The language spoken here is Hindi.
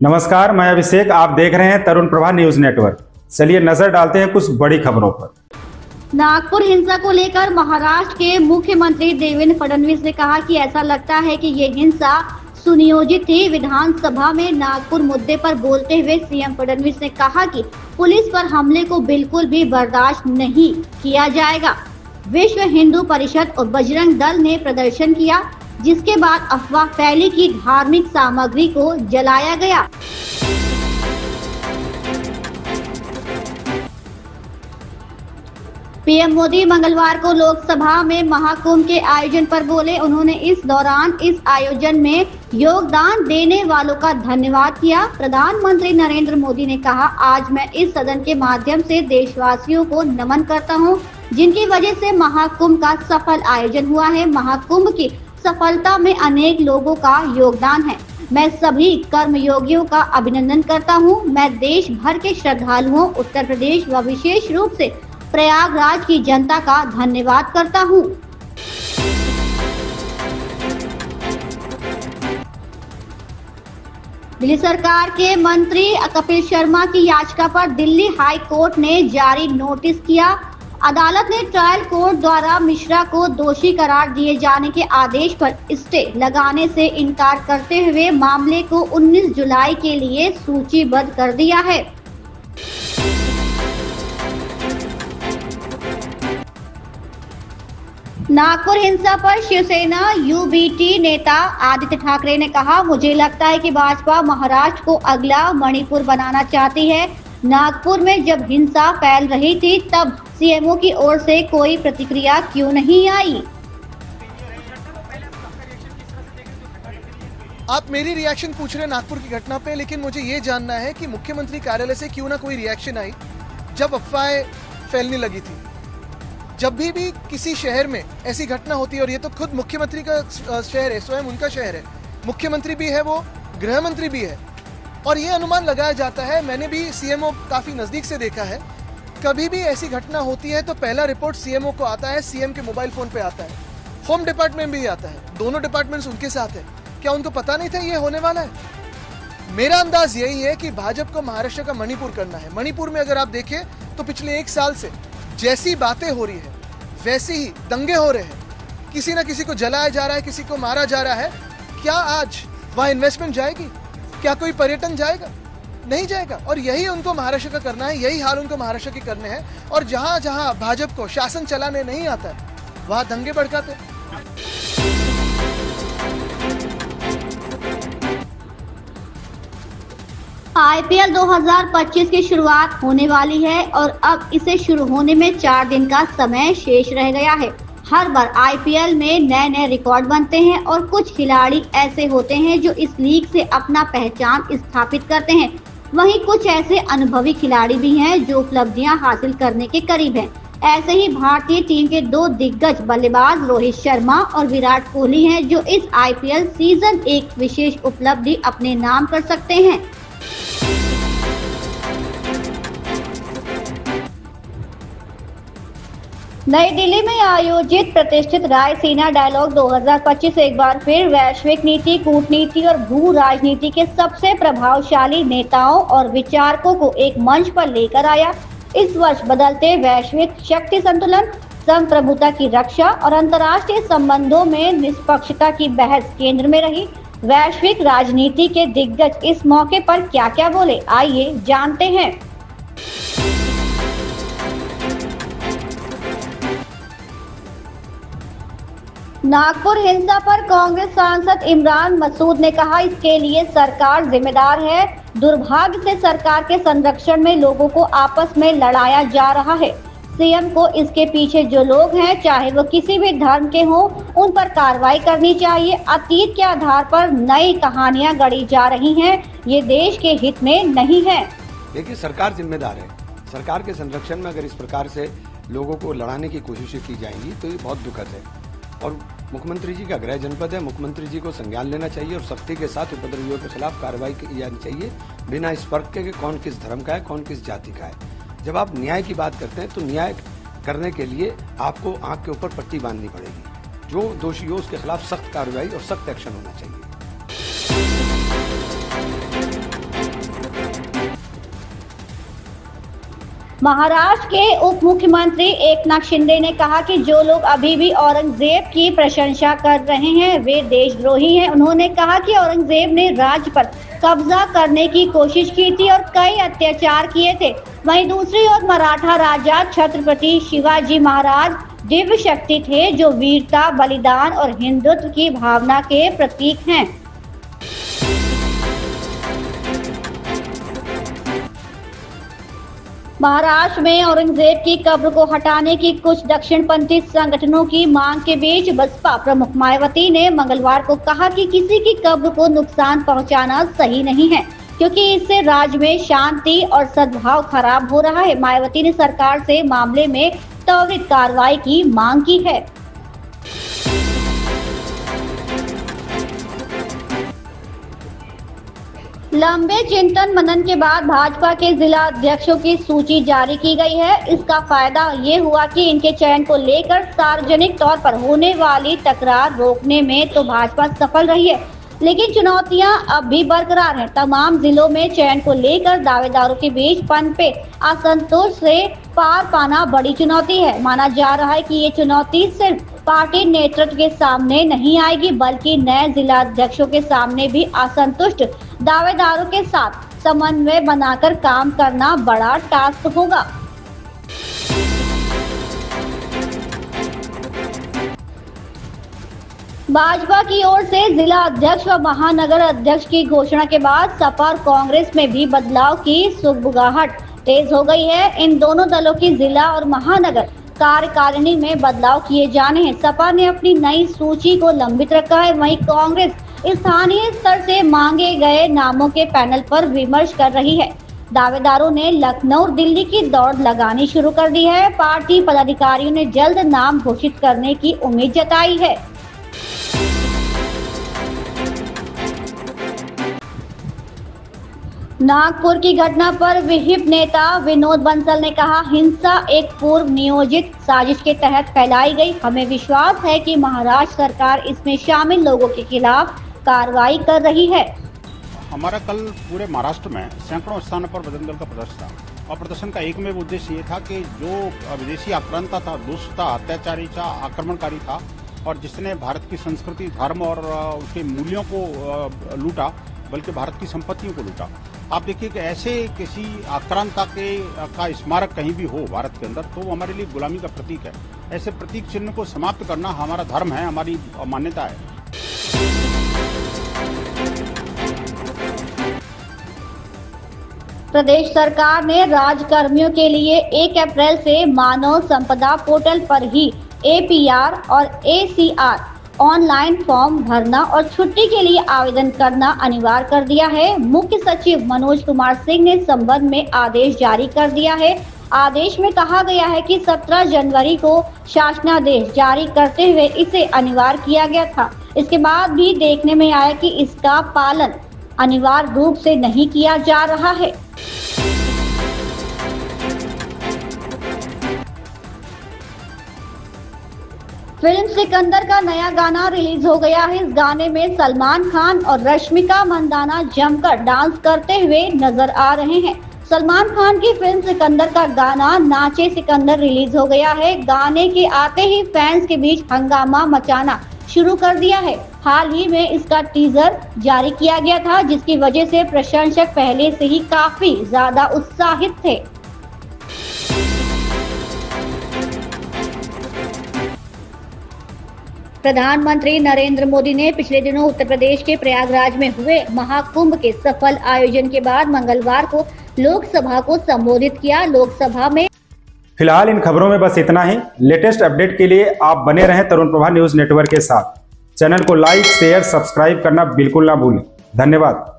नमस्कार, मैं अभिषेक। आप देख रहे हैं तरुण प्रभा न्यूज नेटवर्क। चलिए नजर डालते हैं कुछ बड़ी खबरों पर। नागपुर हिंसा को लेकर महाराष्ट्र के मुख्यमंत्री देवेंद्र फडणवीस ने कहा कि ऐसा लगता है कि ये हिंसा सुनियोजित थी। विधानसभा में नागपुर मुद्दे पर बोलते हुए सीएम फडणवीस ने कहा कि पुलिस पर हमले को बिल्कुल भी बर्दाश्त नहीं किया जाएगा। विश्व हिंदू परिषद और बजरंग दल ने प्रदर्शन किया, जिसके बाद अफवाह फैली कि धार्मिक सामग्री को जलाया गया। पीएम मोदी मंगलवार को लोकसभा में महाकुंभ के आयोजन पर बोले। उन्होंने इस दौरान इस आयोजन में योगदान देने वालों का धन्यवाद किया। प्रधानमंत्री नरेंद्र मोदी ने कहा, आज मैं इस सदन के माध्यम से देशवासियों को नमन करता हूं, जिनकी वजह से महाकुंभ का सफल आयोजन हुआ है। महाकुंभ की सफलता में अनेक लोगों का योगदान है। मैं सभी कर्मयोगियों का अभिनंदन करता हूं। मैं देश भर के श्रद्धालुओं, उत्तर प्रदेश व विशेष रूप से प्रयागराज की जनता का धन्यवाद करता हूं। दिल्ली सरकार के मंत्री कपिल शर्मा की याचिका पर दिल्ली हाई कोर्ट ने जारी नोटिस किया। अदालत ने ट्रायल कोर्ट द्वारा मिश्रा को दोषी करार दिए जाने के आदेश पर स्टे लगाने से इनकार करते हुए मामले को 19 जुलाई के लिए सूचीबद्ध कर दिया है। नागपुर हिंसा पर शिवसेना यूबीटी नेता आदित्य ठाकरे ने कहा, मुझे लगता है कि भाजपा महाराष्ट्र को अगला मणिपुर बनाना चाहती है। नागपुर में जब हिंसा फैल रही थी तब सीएमओ की ओर से कोई प्रतिक्रिया क्यों नहीं आई? आप मेरी रिएक्शन पूछ रहे हैं नागपुर की घटना पे, लेकिन मुझे ये जानना है कि मुख्यमंत्री कार्यालय से क्यों ना कोई रिएक्शन आई जब अफवाहें फैलने लगी थी। जब भी किसी शहर में ऐसी घटना होती है, और ये तो खुद मुख्यमंत्री का शहर है, स्वयं उनका शहर है, मुख्यमंत्री भी है, वो गृह मंत्री भी है, और ये अनुमान लगाया जाता है, मैंने भी सीएमओ काफी नजदीक से देखा है, कभी भी ऐसी घटना होती है तो पहला रिपोर्ट सीएमओ को आता है, सीएम के मोबाइल फोन पे आता है, होम डिपार्टमेंट भी आता है, दोनों डिपार्टमेंट्स उनके साथ है। क्या उनको पता नहीं था ये होने वाला है? मेरा अंदाज यही है कि भाजपा को महाराष्ट्र का मणिपुर करना है। मणिपुर में अगर आप देखें तो पिछले 1 साल से जैसी बातें हो रही है वैसे ही दंगे हो रहे हैं, किसी ना किसी को जलाया जा रहा है, किसी को मारा जा रहा है। क्या आज वहाँ इन्वेस्टमेंट जाएगी? क्या कोई पर्यटन जाएगा? नहीं जाएगा। और यही उनको महाराष्ट्र का करना है, यही हाल उनको महाराष्ट्र के करने हैं। और जहाँ जहाँ भाजपा को शासन चलाने नहीं आता है वहाँ दंगे भड़काते। आईपीएल 2025 की शुरुआत होने वाली है और अब इसे शुरू होने में 4 दिन का समय शेष रह गया है। हर बार आईपीएल में नए नए रिकॉर्ड बनते हैं और कुछ खिलाड़ी ऐसे होते हैं जो इस लीग से अपना पहचान स्थापित करते हैं। वहीं कुछ ऐसे अनुभवी खिलाड़ी भी हैं जो उपलब्धियां हासिल करने के करीब हैं। ऐसे ही भारतीय टीम के 2 दिग्गज बल्लेबाज रोहित शर्मा और विराट कोहली हैं जो इस आईपीएल सीजन 1 विशेष उपलब्धि अपने नाम कर सकते हैं। नई दिल्ली में आयोजित प्रतिष्ठित रायसीना डायलॉग 2025 एक बार फिर वैश्विक नीति, कूटनीति और भू राजनीति के सबसे प्रभावशाली नेताओं और विचारकों को एक मंच पर लेकर आया। इस वर्ष बदलते वैश्विक शक्ति संतुलन, संप्रभुता की रक्षा और अंतर्राष्ट्रीय संबंधों में निष्पक्षता की बहस केंद्र में रही। वैश्विक राजनीति के दिग्गज इस मौके पर क्या-क्या बोले, आइए जानते हैं। नागपुर हिंसा पर कांग्रेस सांसद इमरान मसूद ने कहा, इसके लिए सरकार जिम्मेदार है। दुर्भाग्य से सरकार के संरक्षण में लोगों को आपस में लड़ाया जा रहा है। सीएम को इसके पीछे जो लोग हैं, चाहे वो किसी भी धर्म के हों, उन पर कार्रवाई करनी चाहिए। अतीत के आधार पर नई कहानियां गढ़ी जा रही हैं, ये देश के हित में नहीं है। देखिए, सरकार जिम्मेदार है। सरकार के संरक्षण में अगर इस प्रकार से लोगों को लड़ाने की कोशिशें की जाएंगी तो ये बहुत दुखद है। और मुख्यमंत्री जी का गृह जनपद है, मुख्यमंत्री जी को संज्ञान लेना चाहिए और सख्ती के साथ उपद्रवियों के खिलाफ कार्रवाई की जानी चाहिए, बिना इस फर्क के कौन किस धर्म का है, कौन किस जाति का है। जब आप न्याय की बात करते हैं तो न्याय करने के लिए आपको आंख के ऊपर पट्टी बांधनी पड़ेगी। जो दोषी हो उसके खिलाफ सख्त कार्रवाई और सख्त एक्शन होना चाहिए। महाराष्ट्र के उप मुख्यमंत्री एकनाथ शिंदे ने कहा कि जो लोग अभी भी औरंगजेब की प्रशंसा कर रहे हैं वे देशद्रोही हैं। उन्होंने कहा कि औरंगजेब ने राज्य पर कब्जा करने की कोशिश की थी और कई अत्याचार किए थे। वहीं दूसरी ओर मराठा राजा छत्रपति शिवाजी महाराज दिव्य शक्ति थे जो वीरता, बलिदान और हिंदुत्व की भावना के प्रतीक हैं। महाराष्ट्र में औरंगजेब की कब्र को हटाने की कुछ दक्षिणपंथी संगठनों की मांग के बीच बसपा प्रमुख मायावती ने मंगलवार को कहा कि किसी की कब्र को नुकसान पहुंचाना सही नहीं है क्योंकि इससे राज्य में शांति और सद्भाव खराब हो रहा है। मायावती ने सरकार से मामले में त्वरित कार्रवाई की मांग की है। लंबे चिंतन मनन के बाद भाजपा के जिला अध्यक्षों की सूची जारी की गई है। इसका फायदा ये हुआ कि इनके चयन को लेकर सार्वजनिक तौर पर होने वाली तकरार रोकने में तो भाजपा सफल रही है, लेकिन चुनौतियां अब भी बरकरार हैं। तमाम जिलों में चयन को लेकर दावेदारों के बीच पनपे असंतोष से पार पाना बड़ी चुनौती है। माना जा रहा है कि ये चुनौती सिर्फ पार्टी नेतृत्व के सामने नहीं आएगी बल्कि नए जिला अध्यक्षों के सामने भी असंतुष्ट दावेदारों के साथ समन्वय बनाकर काम करना बड़ा टास्क होगा। भाजपा की ओर से जिला अध्यक्ष व महानगर अध्यक्ष की घोषणा के बाद सपा और कांग्रेस में भी बदलाव की सुगबुगाहट तेज हो गई है। इन दोनों दलों की जिला और महानगर कार्यकारिणी में बदलाव किए जाने हैं। सपा ने अपनी नई सूची को लंबित रखा है, वहीं कांग्रेस स्थानीय स्तर से मांगे गए नामों के पैनल पर विमर्श कर रही है। दावेदारों ने लखनऊ और दिल्ली की दौड़ लगानी शुरू कर दी है। पार्टी पदाधिकारियों ने जल्द नाम घोषित करने की उम्मीद जताई है। नागपुर की घटना पर विहिप नेता विनोद बंसल ने कहा, हिंसा एक पूर्व नियोजित साजिश के तहत फैलाई गई। हमें विश्वास है कि महाराष्ट्र सरकार इसमें शामिल लोगों के खिलाफ कार्रवाई कर रही है। हमारा कल पूरे महाराष्ट्र में सैकड़ों स्थानों पर बजरंग दल का प्रदर्शन था और प्रदर्शन का एकमेव उद्देश्य ये था कि जो विदेशी आक्रांता था, दुष्ट था, अत्याचारी था, आक्रमणकारी था और जिसने भारत की संस्कृति, धर्म और उसके मूल्यों को लूटा बल्कि भारत की संपत्तियों को लूटा। आप देखिए कि ऐसे किसी आक्रांता का स्मारक कहीं भी हो भारत के अंदर तो वो हमारे लिए गुलामी का प्रतीक है। ऐसे प्रतीक चिन्ह को समाप्त करना हमारा धर्म है, हमारी मान्यता है। प्रदेश सरकार ने राज्यकर्मियों के लिए 1 अप्रैल से मानव संपदा पोर्टल पर ही APR और ACR ऑनलाइन फॉर्म भरना और छुट्टी के लिए आवेदन करना अनिवार्य कर दिया है। मुख्य सचिव मनोज कुमार सिंह ने इस संबंध में आदेश जारी कर दिया है। आदेश में कहा गया है कि 17 जनवरी को शासनादेश जारी करते हुए इसे अनिवार्य किया गया था। इसके बाद भी देखने में आया कि इसका पालन अनिवार्य रूप से नहीं किया जा रहा है। फिल्म सिकंदर का नया गाना रिलीज हो गया है। इस गाने में सलमान खान और रश्मिका मंदाना जमकर डांस करते हुए नजर आ रहे हैं। सलमान खान की फिल्म सिकंदर का गाना नाचे सिकंदर रिलीज हो गया है। गाने के आते ही फैंस के बीच हंगामा मचाना शुरू कर दिया है। हाल ही में इसका टीजर जारी किया गया था जिसकी वजह से प्रशंसक पहले से ही काफी ज्यादा उत्साहित थे। प्रधानमंत्री नरेंद्र मोदी ने पिछले दिनों उत्तर प्रदेश के प्रयागराज में हुए महाकुंभ के सफल आयोजन के बाद मंगलवार को लोकसभा को संबोधित किया। लोकसभा में फिलहाल इन खबरों में बस इतना ही। लेटेस्ट अपडेट के लिए आप बने रहें तरुण प्रभा न्यूज नेटवर्क के साथ। चैनल को लाइक, शेयर, सब्सक्राइब करना बिल्कुल ना भूलें। धन्यवाद।